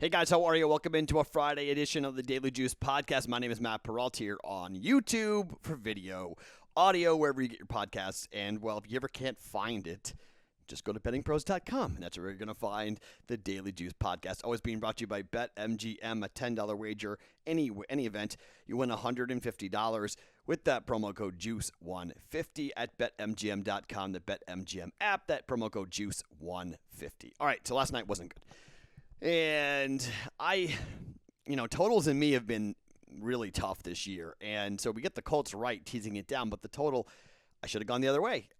Hey guys, how are you? Welcome into a Friday edition of the Daily Juice podcast. My name is Matt Perrault here on YouTube for video, audio, wherever you get your podcasts. And, well, if you ever can't find it, just go to BettingPros.com, and that's where you're going to find the Daily Juice podcast. Always being brought to you by BetMGM, a $10 wager, any event. You win $150 with that promo code JUICE150 at BetMGM.com, the BetMGM app, that promo code JUICE150. All right, so last night wasn't good. And totals and me have been really tough this year. And so we get the Colts right, teasing it down, but the total, I should have gone the other way.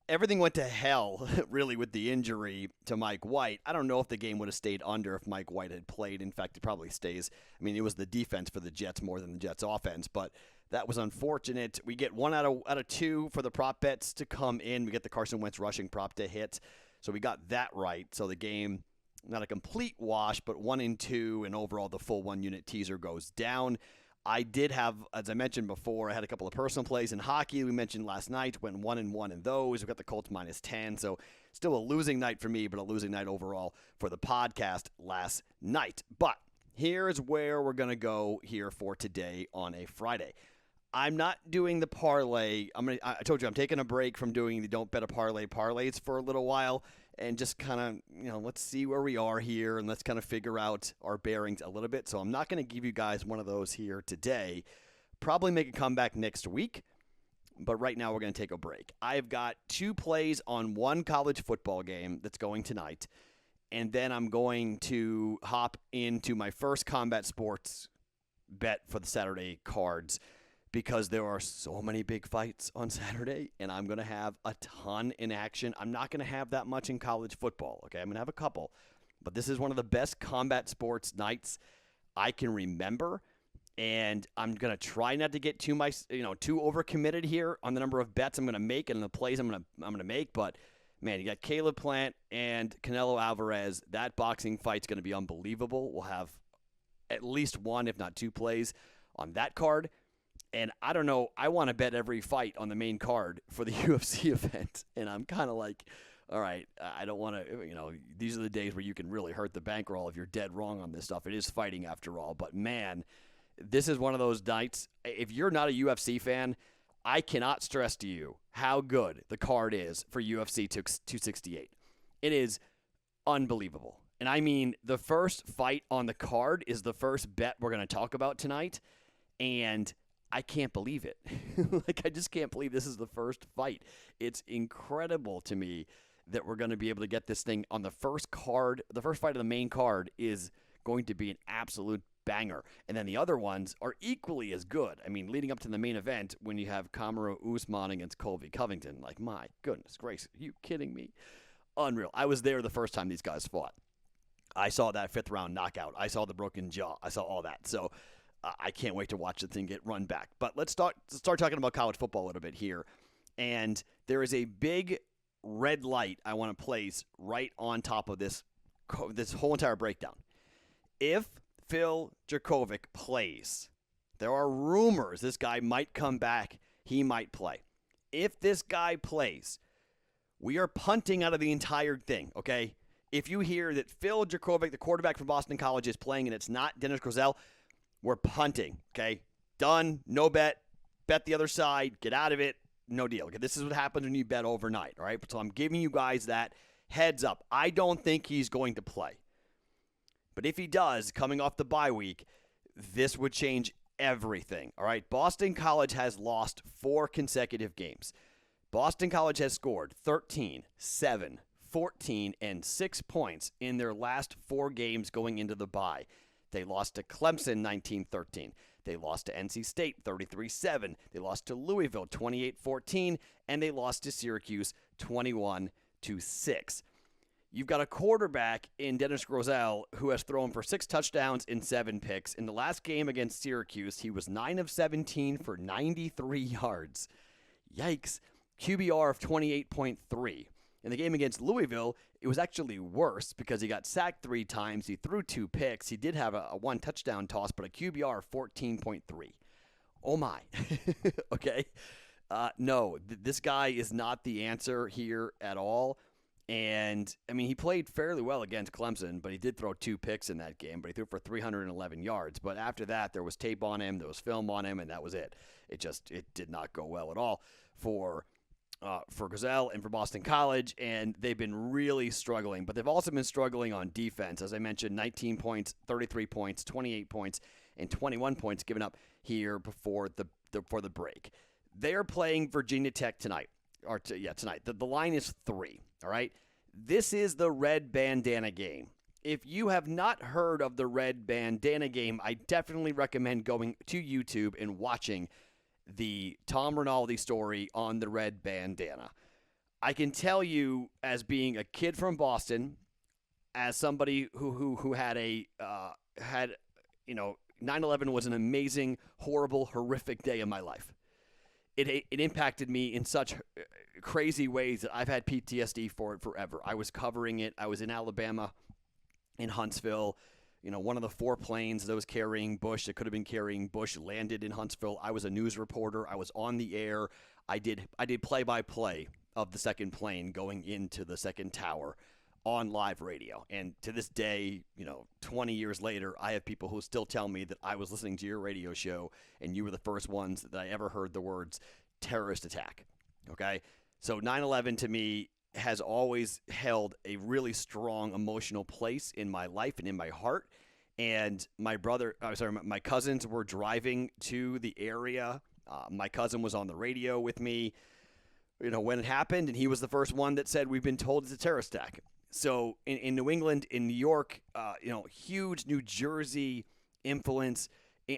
Everything went to hell, really, with the injury to Mike White. I don't know if the game would have stayed under if Mike White had played. In fact, it probably stays. I mean, it was the defense for the Jets more than the Jets' offense, but that was unfortunate. We get 1 out of 2 for the prop bets to come in. We get the Carson Wentz rushing prop to hit, so we got that right. So the game, not a complete wash, but 1 and 2, and overall the full 1-unit teaser goes down. I did have, as I mentioned before, I had a couple of personal plays in hockey. We mentioned last night, went 1 and 1 in those. We've got the Colts -10, so still a losing night for me, but a losing night overall for the podcast last night. But here's where we're going to go here for today on a Friday. I'm not doing the parlay. I told you I'm taking a break from doing the Don't Bet a Parlay parlays for a little while, and just kind of, let's see where we are here, and let's kind of figure out our bearings a little bit. So I'm not going to give you guys one of those here today. Probably make a comeback next week, but right now we're going to take a break. I've got 2 plays on 1 college football game that's going tonight, and then I'm going to hop into my first combat sports bet for the Saturday cards, because there are so many big fights on Saturday, and I'm going to have a ton in action. I'm not going to have that much in college football, okay? I'm going to have a couple, but this is one of the best combat sports nights I can remember, and I'm going to try not to get too overcommitted here on the number of bets I'm going to make and the plays I'm going to make, but man, you got Caleb Plant and Canelo Alvarez. That boxing fight's going to be unbelievable. We'll have at least 1, if not 2 plays on that card. And I don't know, I want to bet every fight on the main card for the UFC event. And I'm kind of like, all right, I don't want to, these are the days where you can really hurt the bankroll if you're dead wrong on this stuff. It is fighting after all. But man, this is one of those nights. If you're not a UFC fan, I cannot stress to you how good the card is for UFC 268. It is unbelievable. And I mean, the first fight on the card is the first bet we're going to talk about tonight. And I can't believe it. I just can't believe this is the first fight. It's incredible to me that we're going to be able to get this thing on the first card. The first fight of the main card is going to be an absolute banger. And then the other ones are equally as good. I mean, leading up to the main event, when you have Kamaru Usman against Colby Covington, like, my goodness gracious, are you kidding me? Unreal. I was there the first time these guys fought. I saw that 5th round knockout. I saw the broken jaw. I saw all that. So I can't wait to watch the thing get run back. But let's start talking about college football a little bit here. And there is a big red light I want to place right on top of this whole entire breakdown. If Phil Jurkovec plays, there are rumors this guy might come back. He might play. If this guy plays, we are punting out of the entire thing, okay? If you hear that Phil Jurkovec, the quarterback from Boston College, is playing and it's not Dennis Grosel, we're punting, okay? Done, no bet, bet the other side, get out of it, no deal. Okay, this is what happens when you bet overnight, all right? So I'm giving you guys that heads up. I don't think he's going to play. But if he does, coming off the bye week, this would change everything, all right? Boston College has lost 4 consecutive games. Boston College has scored 13, 7, 14, and 6 points in their last 4 games going into the bye. They lost to Clemson 19-13. They lost to NC State 33-7. They lost to Louisville 28-14. And they lost to Syracuse 21-6. You've got a quarterback in Dennis Grosel who has thrown for 6 touchdowns and 7 picks. In the last game against Syracuse, he was 9 of 17 for 93 yards. Yikes. QBR of 28.3. In the game against Louisville, it was actually worse because he got sacked 3 times. He threw 2 picks. He did have a 1 touchdown toss, but a QBR of 14.3. Oh my. Okay. No, this guy is not the answer here at all. And, I mean, he played fairly well against Clemson, but he did throw 2 picks in that game, but he threw for 311 yards. But after that, there was tape on him, there was film on him, and that was it. It did not go well at all for Gazelle and for Boston College, and they've been really struggling. But they've also been struggling on defense. As I mentioned, 19 points, 33 points, 28 points, and 21 points given up here before the break. They are playing Virginia Tech tonight. Tonight. The line is 3, all right? This is the red bandana game. If you have not heard of the red bandana game, I definitely recommend going to YouTube and watching the Tom Rinaldi story on the red bandana. I can tell you, as being a kid from Boston, as somebody who had 9/11 was an amazing, horrible, horrific day in my life. It impacted me in such crazy ways that I've had PTSD for it forever. I was covering it. I was in Alabama, in Huntsville. One of the 4 planes that was carrying Bush, that could have been carrying Bush, landed in Huntsville. I was a news reporter. I was on the air. I did play-by-play of the second plane going into the second tower on live radio. And to this day, 20 years later, I have people who still tell me that I was listening to your radio show and you were the first ones that I ever heard the words terrorist attack. Okay? So 9/11 to me has always held a really strong emotional place in my life and in my heart. And my cousins were driving to the area. My cousin was on the radio with me, when it happened, and he was the first one that said, we've been told it's a terrorist attack. So in New England, in New York, huge New Jersey influence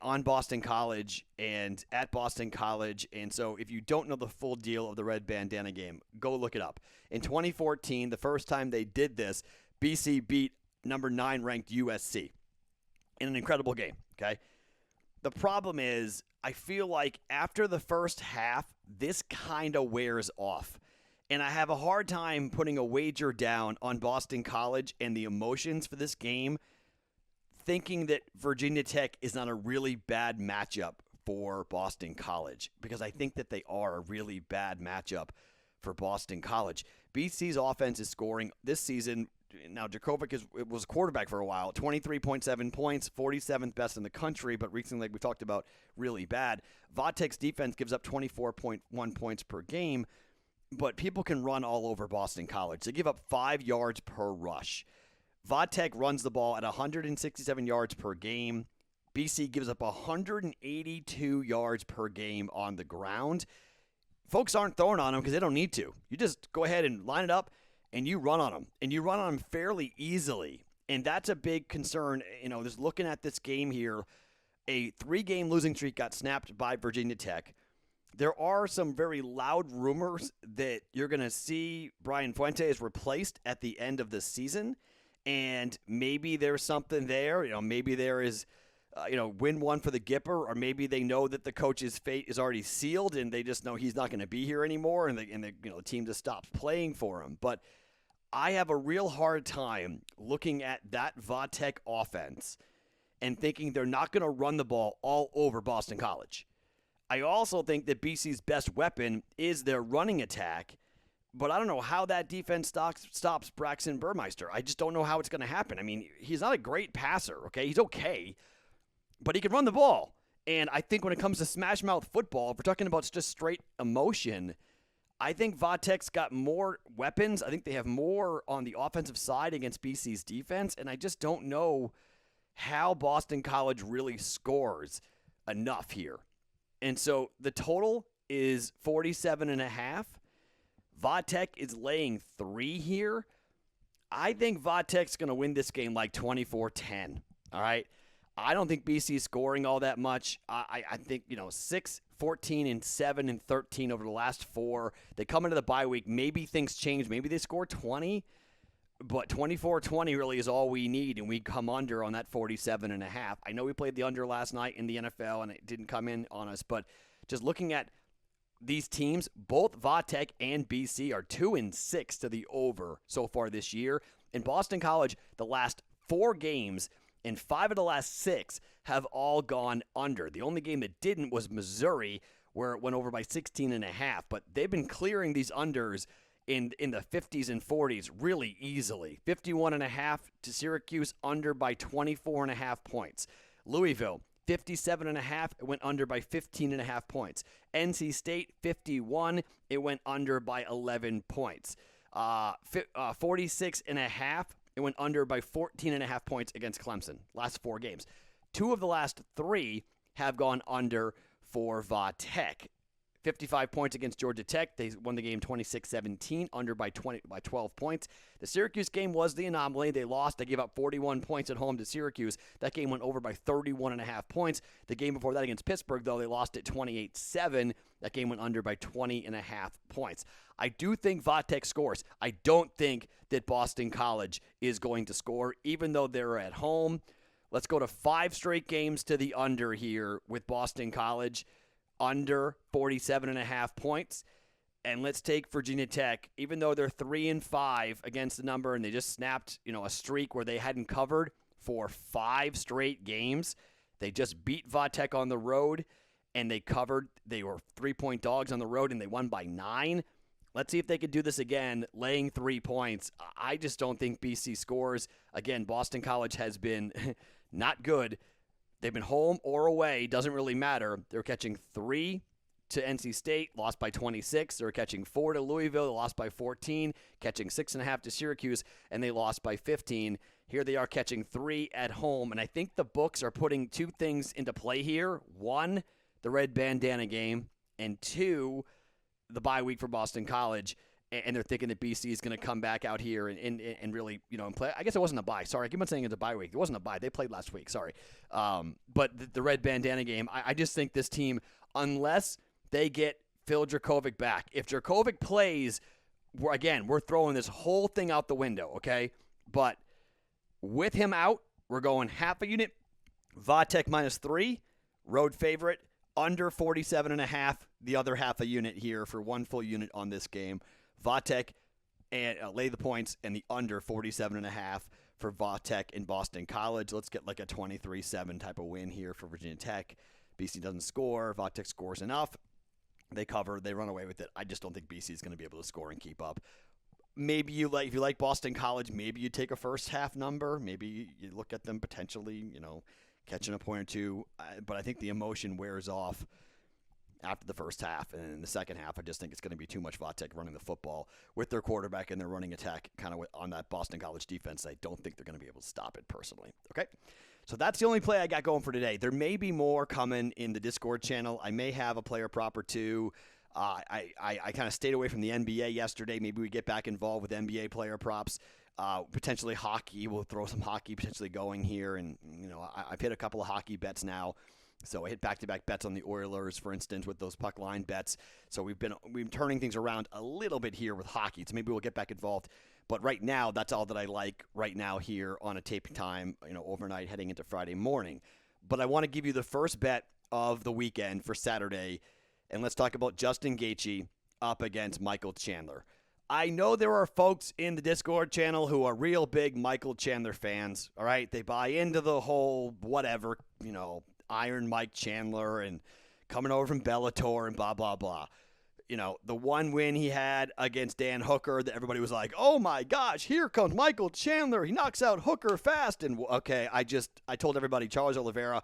on Boston College and at Boston College. And so if you don't know the full deal of the red bandana game, go look it up. In 2014, the first time they did this, BC beat number 9 ranked USC in an incredible game, okay? The problem is, I feel like after the first half, this kind of wears off. And I have a hard time putting a wager down on Boston College and the emotions for this game, thinking that Virginia Tech is not a really bad matchup for Boston College, because I think that they are a really bad matchup for Boston College. BC's offense is scoring this season. Now, Djokovic was quarterback for a while, 23.7 points, 47th best in the country, but recently, like we talked about, really bad. Vodtek's defense gives up 24.1 points per game, but people can run all over Boston College. They give up 5 yards per rush. Vodtek runs the ball at 167 yards per game. BC gives up 182 yards per game on the ground. Folks aren't throwing on them because they don't need to. You just go ahead and line it up, and you run on them. And you run on them fairly easily. And that's a big concern. Just looking at this game here, a 3-game losing streak got snapped by Virginia Tech. There are some very loud rumors that you're going to see Brian Fuentes replaced at the end of the season. And maybe there's something there. Maybe there is, win one for the Gipper, or maybe they know that the coach's fate is already sealed and they just know he's not going to be here anymore, and the team just stops playing for him. But I have a real hard time looking at that Vodtek offense and thinking they're not going to run the ball all over Boston College. I also think that BC's best weapon is their running attack, but I don't know how that defense stops Braxton Burmeister. I just don't know how it's going to happen. I mean, he's not a great passer, okay? He's okay, but he can run the ball. And I think when it comes to smash mouth football, if we're talking about just straight emotion, I think Vodtek's got more weapons. I think they have more on the offensive side against BC's defense, and I just don't know how Boston College really scores enough here. And so the total is 47.5. Vodtek is laying 3 here. I think Vodtek's going to win this game like 24-10. All right? I don't think BC is scoring all that much. I think, 6, 14, and 7, and 13 over the last 4. They come into the bye week. Maybe things change. Maybe they score 20. But 24-20 really is all we need, and we come under on that 47.5. I know we played the under last night in the NFL, and it didn't come in on us. But just looking at these teams, both Vodtek and BC are 2-6 to the over so far this year. In Boston College, the last 4 games and 5 of the last 6 have all gone under. The only game that didn't was Missouri, where it went over by 16.5. But they've been clearing these unders in the 50s and 40s really easily. 51.5 to Syracuse, under by 24.5 points. Louisville, 57.5, it went under by 15.5 points. NC State, 51, it went under by 11 points. 46.5, it went under by 14.5 points against Clemson. Last 4 games. 2 of the last 3 have gone under for Va Tech. 55 points against Georgia Tech. They won the game 26-17, under by 12 points. The Syracuse game was the anomaly. They lost. They gave up 41 points at home to Syracuse. That game went over by 31.5 points. The game before that against Pittsburgh, though, they lost at 28-7. That game went under by 20.5 points. I do think Va Tech scores. I don't think that Boston College is going to score, even though they're at home. Let's go to 5 straight games to the under here with Boston College. Under 47.5 points. And let's take Virginia Tech, even though they're 3-5 against the number, and they just snapped, a streak where they hadn't covered for 5 straight games. They just beat Va Tech on the road, and they covered. They were 3-point dogs on the road, and they won by 9. Let's see if they could do this again, laying 3 points. I just don't think BC scores. Again, Boston College has been not good. They've been home or away, doesn't really matter. They're catching 3 to NC State, lost by 26. They're catching 4 to Louisville, they lost by 14. Catching 6.5 to Syracuse, and they lost by 15. Here they are catching 3 at home, and I think the books are putting 2 things into play here. 1, the red bandana game, and 2, the bye week for Boston College. And they're thinking that BC is going to come back out here and really, and play. I guess it wasn't a bye. Sorry, I keep on saying it's a bye week. It wasn't a bye. They played last week. Sorry. But the red bandana game, I just think this team, unless they get Phil Dracovic back, if Dracovic plays, we're throwing this whole thing out the window, okay? But with him out, we're going half a unit. Va Tech -3, road favorite, under 47.5, the other half a unit here for 1 full unit on this game. Va Tech and lay the points, and the under 47.5 for Va Tech in Boston College. Let's get like a 23-7 type of win here for Virginia Tech. BC doesn't score. Va Tech scores enough. They cover. They run away with it. I just don't think BC is going to be able to score and keep up. Maybe if you like Boston College, maybe you take a first half number. Maybe you look at them potentially, catching a point or 2. But I think the emotion wears off after the first half, and in the second half, I just think it's going to be too much Va Tech running the football with their quarterback and their running attack kind of on that Boston College defense. I don't think they're going to be able to stop it personally. Okay, so that's the only play I got going for today. There may be more coming in the Discord channel. I may have a player prop or 2. I kind of stayed away from the NBA yesterday. Maybe we get back involved with NBA player props. Potentially hockey. We'll throw some hockey potentially going here, and I've hit a couple of hockey bets now. So I hit back-to-back bets on the Oilers, for instance, with those puck line bets. So we've been turning things around a little bit here with hockey. So maybe we'll get back involved. But right now, that's all that I like right now here on a tape time, overnight heading into Friday morning. But I want to give you the first bet of the weekend for Saturday. And let's talk about Justin Gaethje up against Michael Chandler. I know there are folks in the Discord channel who are real big Michael Chandler fans. All right, they buy into the whole whatever, Iron Mike Chandler and coming over from Bellator and blah, blah, blah. The one win he had against Dan Hooker that everybody was like, oh my gosh, here comes Michael Chandler. He knocks out Hooker fast. And okay, I told everybody Charles Oliveira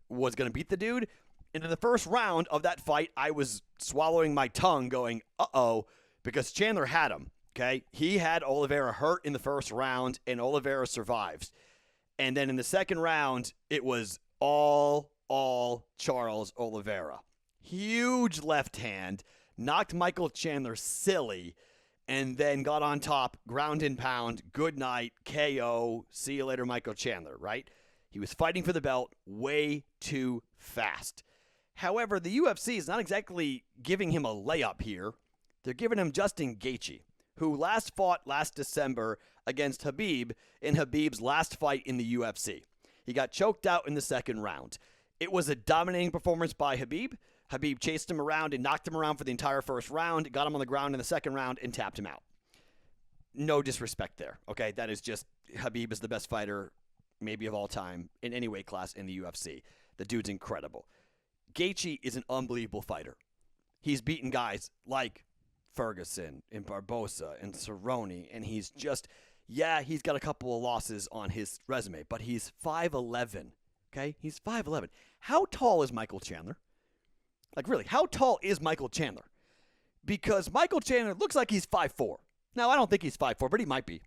was going to beat the dude. And in the first round of that fight, I was swallowing my tongue going, uh-oh, because Chandler had him. Okay, he had Oliveira hurt in the first round, and Oliveira survives. And then in the second round, it was all Charles Oliveira. Huge left hand, knocked Michael Chandler silly, and then got on top, ground and pound, good night, KO, see you later, Michael Chandler, right? He was fighting for the belt way too fast. However, the UFC is not exactly giving him a layup here. They're giving him Justin Gaethje, who last fought last December against Khabib in Khabib's last fight in the UFC. He got choked out in the second round. It was a dominating performance by Khabib. Khabib chased him around and knocked him around for the entire first round, got him on the ground in the second round, and tapped him out. No disrespect there, okay? That is just, Khabib is the best fighter maybe of all time in any weight class in the UFC. The dude's incredible. Gaethje is an unbelievable fighter. He's beaten guys like Ferguson and Barbosa and Cerrone, and he's just, he's got a couple of losses on his resume, but he's 5'11", okay? He's 5'11". How tall is Michael Chandler? Like, really, how tall is Michael Chandler? Because Michael Chandler looks like he's 5'4". Now, I don't think he's 5'4", but he might be.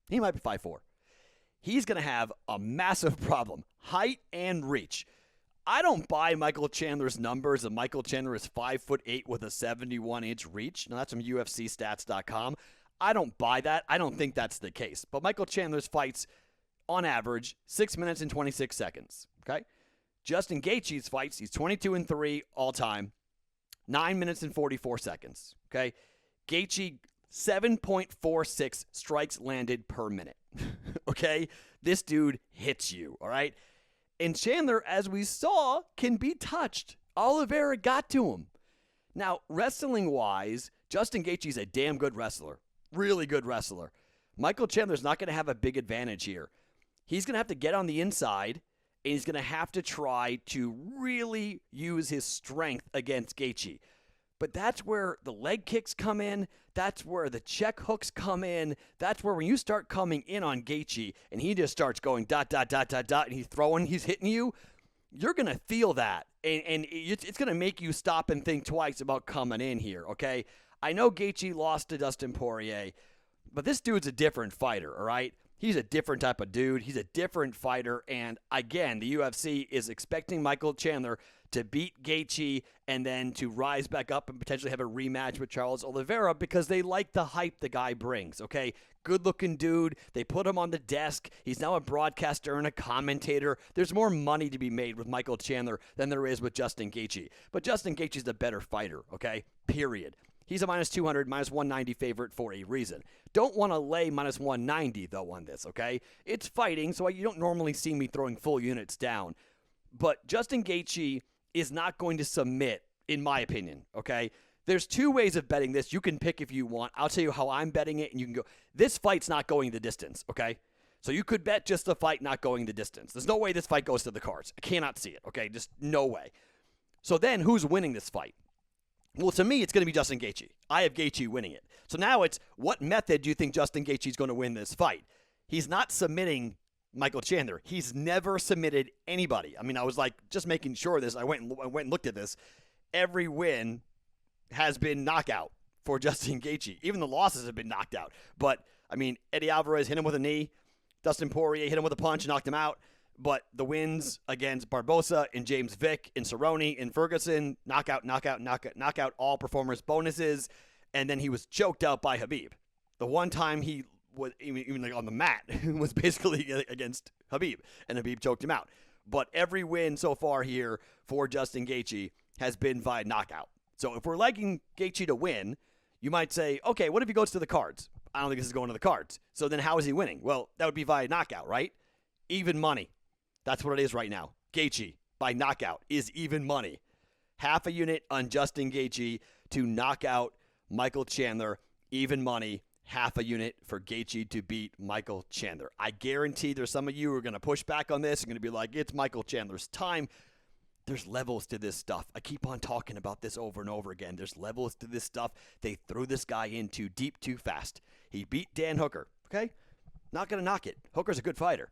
He might be 5'4". He's going to have a massive problem, height and reach. I don't buy Michael Chandler's numbers. And Michael Chandler is 5'8" with a 71-inch reach. Now, that's from UFCstats.com. I don't buy that. I don't think that's the case. But Michael Chandler's fights, on average, 6 minutes and 26 seconds. Okay? Justin Gaethje's fights, he's 22-3 all time, 9 minutes and 44 seconds. Okay? Gaethje, 7.46 strikes landed per minute. Okay? This dude hits you, all right? And Chandler, as we saw, can be touched. Oliveira got to him. Now, wrestling-wise, Justin Gaethje's a damn good wrestler. Really good wrestler. Michael Chandler's not going to have a big advantage here. He's going to have to get on the inside, and he's going to have to try to really use his strength against Gaethje. But that's where the leg kicks come in. That's where the check hooks come in. That's where when you start coming in on Gaethje and he just starts going ... and he's hitting you, you're going to feel that. And it's going to make you stop and think twice about coming in here, okay? I know Gaethje lost to Dustin Poirier, but this dude's a different fighter, all right? He's a different type of dude. He's a different fighter. And again, the UFC is expecting Michael Chandler to beat Gaethje and then to rise back up and potentially have a rematch with Charles Oliveira because they like the hype the guy brings, okay? Good-looking dude. They put him on the desk. He's now a broadcaster and a commentator. There's more money to be made with Michael Chandler than there is with Justin Gaethje. But Justin Gaethje's the better fighter, okay? Period. He's a minus 200, minus 190 favorite for a reason. Don't want to lay minus 190, though, on this, okay? It's fighting, so you don't normally see me throwing full units down. But Justin Gaethje is not going to submit, in my opinion, okay? There's two ways of betting this. You can pick if you want. I'll tell you how I'm betting it, and you can go. This fight's not going the distance, okay? So you could bet just the fight not going the distance. There's no way this fight goes to the cards. I cannot see it, okay? Just no way. So then who's winning this fight? Well, to me, it's going to be Justin Gaethje. I have Gaethje winning it. So now it's, what method do you think Justin Gaethje is going to win this fight? He's not submitting Michael Chandler. He's never submitted anybody. I mean, I was like just making sure of this. I went and looked at this. Every win has been knockout for Justin Gaethje. Even the losses have been knocked out. But, I mean, Eddie Alvarez hit him with a knee. Dustin Poirier hit him with a punch and knocked him out. But the wins against Barbosa and James Vick and Cerrone and Ferguson, knockout, all performance bonuses. And then he was choked out by Khabib. The one time he was even like on the mat was basically against Khabib, and Khabib choked him out. But every win so far here for Justin Gaethje has been via knockout. So if we're liking Gaethje to win, you might say, okay, what if he goes to the cards? I don't think this is going to the cards. So then how is he winning? Well, that would be via knockout, right? Even money. That's what it is right now. Gaethje, by knockout, is even money. Half a unit on Justin Gaethje to knock out Michael Chandler. Even money. Half a unit for Gaethje to beat Michael Chandler. I guarantee there's some of you who are going to push back on this. You're going to be like, it's Michael Chandler's time. There's levels to this stuff. I keep on talking about this over and over again. There's levels to this stuff. They threw this guy in too deep too fast. He beat Dan Hooker, okay? Not going to knock it. Hooker's a good fighter.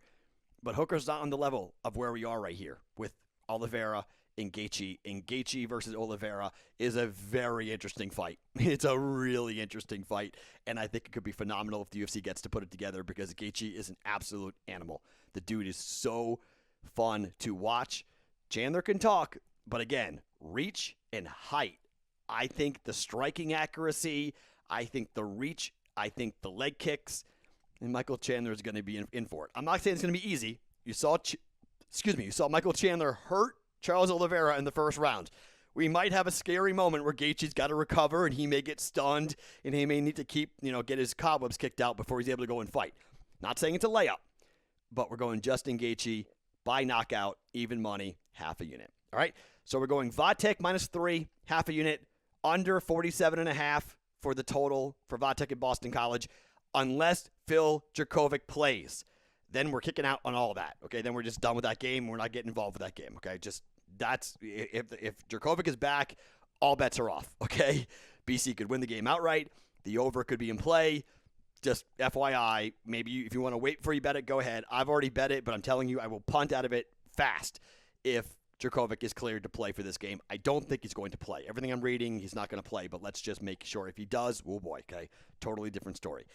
But Hooker's not on the level of where we are right here with Oliveira and Gaethje. And Gaethje versus Oliveira is a very interesting fight. It's a really interesting fight. And I think it could be phenomenal if the UFC gets to put it together because Gaethje is an absolute animal. The dude is so fun to watch. Chandler can talk, but again, reach and height. I think the striking accuracy, I think the reach, I think the leg kicks, and Michael Chandler is going to be in for it. I'm not saying it's going to be easy. You saw Michael Chandler hurt Charles Oliveira in the first round. We might have a scary moment where Gaethje's got to recover and he may get stunned and he may need to get his cobwebs kicked out before he's able to go and fight. Not saying it's a layup, but we're going Justin Gaethje by knockout, even money, half a unit. All right, so we're going Vatek -3, half a unit, under 47.5 for the total for Vatek at Boston College. Unless Phil Djokovic plays, then we're kicking out on all that. Okay, then we're just done with that game. We're not getting involved with that game. Okay, just that's if Djokovic is back, all bets are off. Okay, BC could win the game outright. The over could be in play. Just FYI, maybe if you want to wait before you bet it, go ahead. I've already bet it, but I'm telling you, I will punt out of it fast if Djokovic is cleared to play for this game. I don't think he's going to play. Everything I'm reading, he's not going to play, but let's just make sure. If he does, oh boy, okay, totally different story.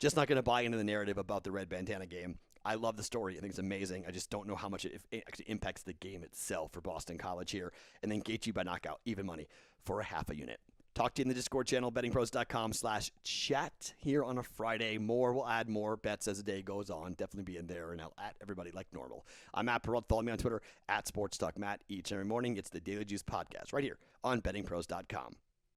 Just not going to buy into the narrative about the red bandana game. I love the story. I think it's amazing. I just don't know how much it actually impacts the game itself for Boston College here. And then Gaethje by knockout, even money for a half a unit. Talk to you in the Discord channel, bettingpros.com/chat here on a Friday. We'll add more bets as the day goes on. Definitely be in there, and I'll at everybody like normal. I'm Matt Perrault. Follow me on Twitter, @SportsTalkMatt. Each and every morning, it's the Daily Juice Podcast right here on bettingpros.com.